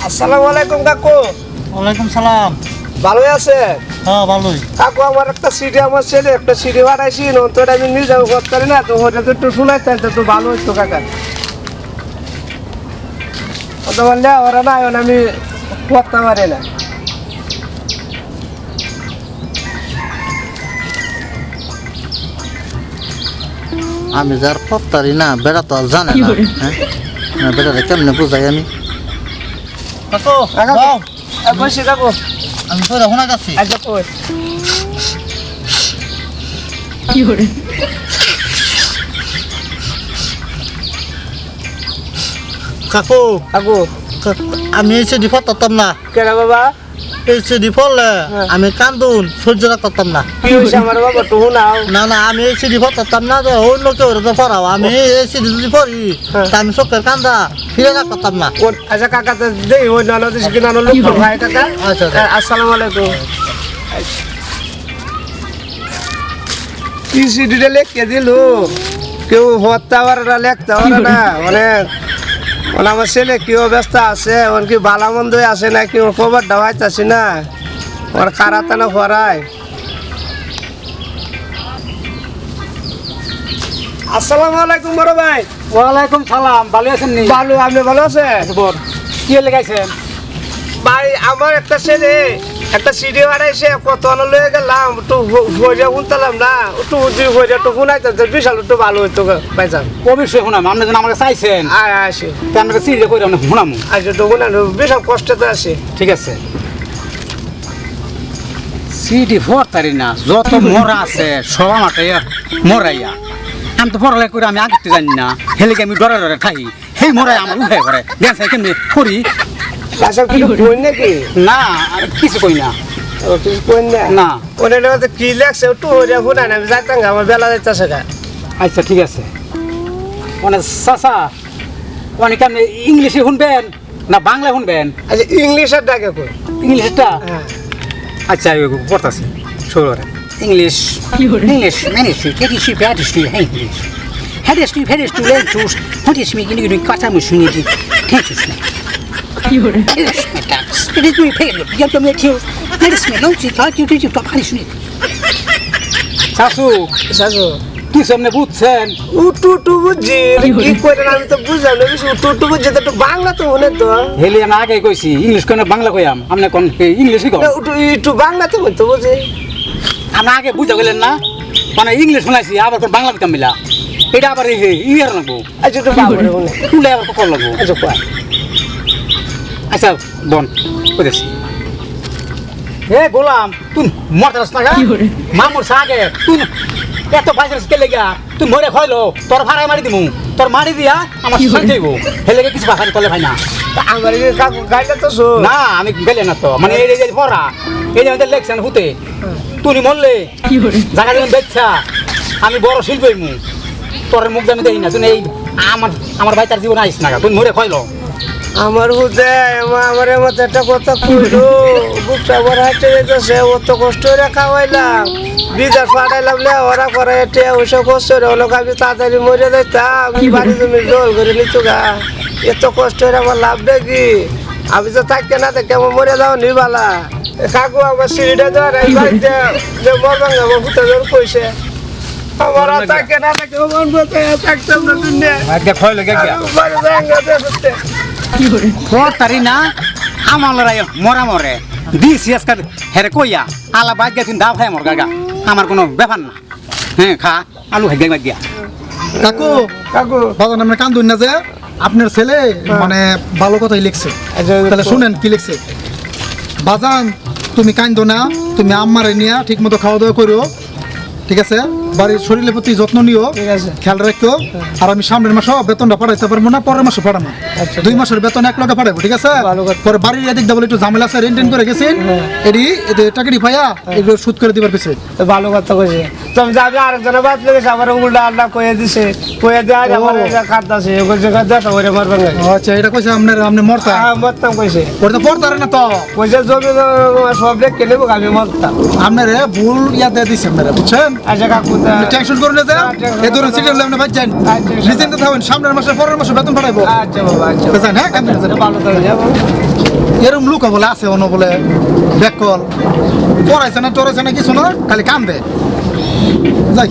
আসসালামু আলাইকুম কাকু। ওয়ালাইকুম সালাম। ভালো আছে? হ্যাঁ ভালোই। কাকু আমার একটা সিডি আমার ছেলে একটা সিডি বানাইছি নতুন আমি নিজে করতে পারি না তো ওটা তো একটু শোনাইতেন তো ভালো হইতো কাকা। ওটা বললে ওরা না এখন আমি করতে পারি না। আমি যার পত্তারি না বেড়া তো আর জানে না। হ্যাঁ বেড়াটা কেমনে বুঝাই আমি? কাকু বসে কাকু আমি তো শোনা যাচ্ছি। আচ্ছা কই কাকু কাকু আমি এই সিডি ফতাম না। কেন বাবা? এই সিডি ফললে আমি কান্দুন সহ্য করতাম না। কি হয়েছে আমার বাবা একটু শোনাও। না না আমি এই সিডি ফতাম না যে অন্য কেউ তো পড়াও। আমি এই সিডি যদি পড়ি তা আমি চোখের কান্দা ফিরে রাখতাম না। আচ্ছা কাকা তো দেই ওই নানো দিস কি নানো লোক ভাই কাকা। আচ্ছা আসসালামু আলাইকুম। কি সিডিটা লিখে দিল কেউ হত্যা পারে না লেখতে পারে না অনেক মানে আমার ছেলে কি অবস্থা আছে ওর কি ভালো মন্দ আছে না কি ওর খবরটা পাইতাছি না ওর কারাতে না পড়ায়। আসসালামু আলাইকুম বড় ভাই। ওয়ালাইকুম সালাম। ভালো আছেন নি? ভালো, আপনি ভালো আছেন? বল কি লেগাইছেন? ভাই আমার একটা ছেলে একটা সিডি বানাইছে কত লয়ে গেলাম একটু ভরিয়া শুনতাম না একটু ভরিয়া একটু শুনাইতে বিশাল একটু ভালো হইতো ভাইজান। অবশ্যই শুনাম। আপনি যেন আমাকে চাইছেন আসে আপনাকে সিরিজ করে আমরা শুনাম। আচ্ছা একটু শুনানো বিশাল কষ্টতে আছে। ঠিক আছে। সিডি ফরতারি না যত মরা আছে সব আমাকে মরাইয়া আমি তো পড়ালেখা করে আমি আগে জানি না হেলিকে আমি ডরে ডরে খাই সেই মরাই আমার উঠে করে দেখছে কেমনি করি আচ্ছা কিছু কই নাকি? না আর কিছু কই না। কিছু কই না না ওটা কি লাগছে একটু ভরিয়া শুনাই না আমি যাইতাম আমার বেলা যাইতেছে গা। আচ্ছা ঠিক আছে। মানে চাচা অনেক আপনি ইংলিশে শুনবেন না বাংলা শুনবেন? আচ্ছা ইংলিশের ডাকে কই? ইংলিশটা হ্যাঁ আচ্ছা পড়তেছি শুরু করে ইংলিশ ইংলিশ ম্যানেজটি কেটিসি ব্যাটিসটি ইংলিশ হেডেসটি ফেডেসটি লেন্টুস হটিসমি গিনি কথা মুই শুনেছি ঠেঁচুস না টাক্স এটা তুই ফেল ইয়াম তো মেথিও হেডেসমি লঞ্চি কাজ তুই তো পারি শুনি শাশু শাশু তুই সামনে বুঝছেন উটু বুঝছি কি করে আমি তো বুঝলাম না বেশি উটু বুঝছি তো একটু বাংলা তো মনে তো হেলে আমি আগে কইছি ইংলিশ কোন বাংলা কইয়াম আপনি কোন ইংলিশই কন একটু বাংলা তো মনে তো বুঝি আমরা আগে বুঝা গেলেন না মানে ইংলিশ শোনাইছি আবার কোন বাংলা কইতাম মিলা এটা আবার ইয়ার লাগবো আচ্ছা একটু বাংলা বলে তুলে আবার কল লাগবো আচ্ছা কয় আচ্ছা বন কইতেছি এ গোলাম তুই মরতাস না মামুর সাগে তুই এত বাইসাস কে লেগা তুই মরে খইলো তোর ভাড়াই মারি দিমু তোর মারি দিয়া আমার সাথে যাইবো হেলে কিছু ভাষা কলে ভাই না আমার কাকু গাইলে তো শো না আমি গেলে না তো মানে এই যে পড়া এই যে আমাদের লেকশন হতে তুই মরলে জায়গা দিন বেচ্ছা আমি বড় শিল্পী মু তোর মুখ আমি দেই না তুই এই আমার ভাই তার জীবন আইস না তুই মরে খইলো আমার হুদে আমার মতো একটা কথা কইলো বুকটা বড় হাঁটে যেতেছে অত কষ্ট করে খাওয়াইলাম বিজার ফাটাইলাম লে ওরা করে এটে ওইসব কষ্ট করে হলো আমি তাড়াতাড়ি মরে যাইতাম আমি বাড়ি জমি জল করে নিচু গা এত কষ্ট করে আমার লাভ দেখি আমি তো থাকতে না থাকতে আমার মরে যাও নিবালা কাকু আমার সিঁড়িটা দেওয়ার এই বাড়িতে যে মরবাং আমার ভূতে জোর কইছে আমার থাকে না থাকে আমার মতো থাকতাম না দুনিয়া আজকে খইলো গে বাড়ি জাঙ্গা দেখতে তোর তারি না আমার লড়াই মরা মরে দিস আজকাল হেরে কইয়া আলা বাদ গিয়া তুই দা ভাই মর গাগা আমার কোনো ব্যাপার না হ্যাঁ খা আলু ভাই বাদ গিয়া কাকু কাকু বাজান আমরা কান্দুন না যে আপনার ছেলে মানে ভালো কথাই লিখছে তাহলে শুনেন কি লিখছে বাজান তুমি কান্দো না তুমি আম্মারে নিয়া ঠিক মতো খাওয়া দাওয়া করো ঠিক আছে বাড়ির শরীরের প্রতি যত্ন নিও খেয়াল রাখো আর আমি সামনের মাসে বেতনটা পাঠাইতে পারবো না পরের মাসে পাঠাবো 2 মাসের বেতন 1 লাখ পাঠাবো ঠিক আছে পরে বাড়ির এদিক বলে একটু ঝামেলা আছে রেন্টেন করে গেছেন এডি টাকাটি পাইয়া এগুলো সুদ করে দিবার পিছে ভালো কথা কইছে তুমি যাবে আরেকজনের বাদ লেগেছে আমার উল্টা আল্লাহ কয়ে দিছে কয়ে দেওয়া আমার এটা খাদ্দাছে ওই জায়গা দেখা ওরে মারবেন আচ্ছা এটা কইছে আপনি মরতা মরতাম কইছে ওটা তো পড়তারে না তো কইছে জমি সব লেখকে নেবো আমি মরতাম আপনারে ভুল ইয়া দিয়ে দিছে আপনারা বুঝছেন আচ্ছা কাকু টেনশন করুন না যে এই ধরনের সিরিয়াল আপনি বাদ যান রিজেন্ট থাকেন সামনের মাসে পরের মাসে বেতন পাঠাইবো আচ্ছা বাবা আচ্ছা বুঝছেন হ্যাঁ কেমন ভালো করে যাবো এরম লোক বলে আছে অন্য বলে ব্যাকল পড়াইছে না টরাইছে না কিছু না খালি কাম দে যাই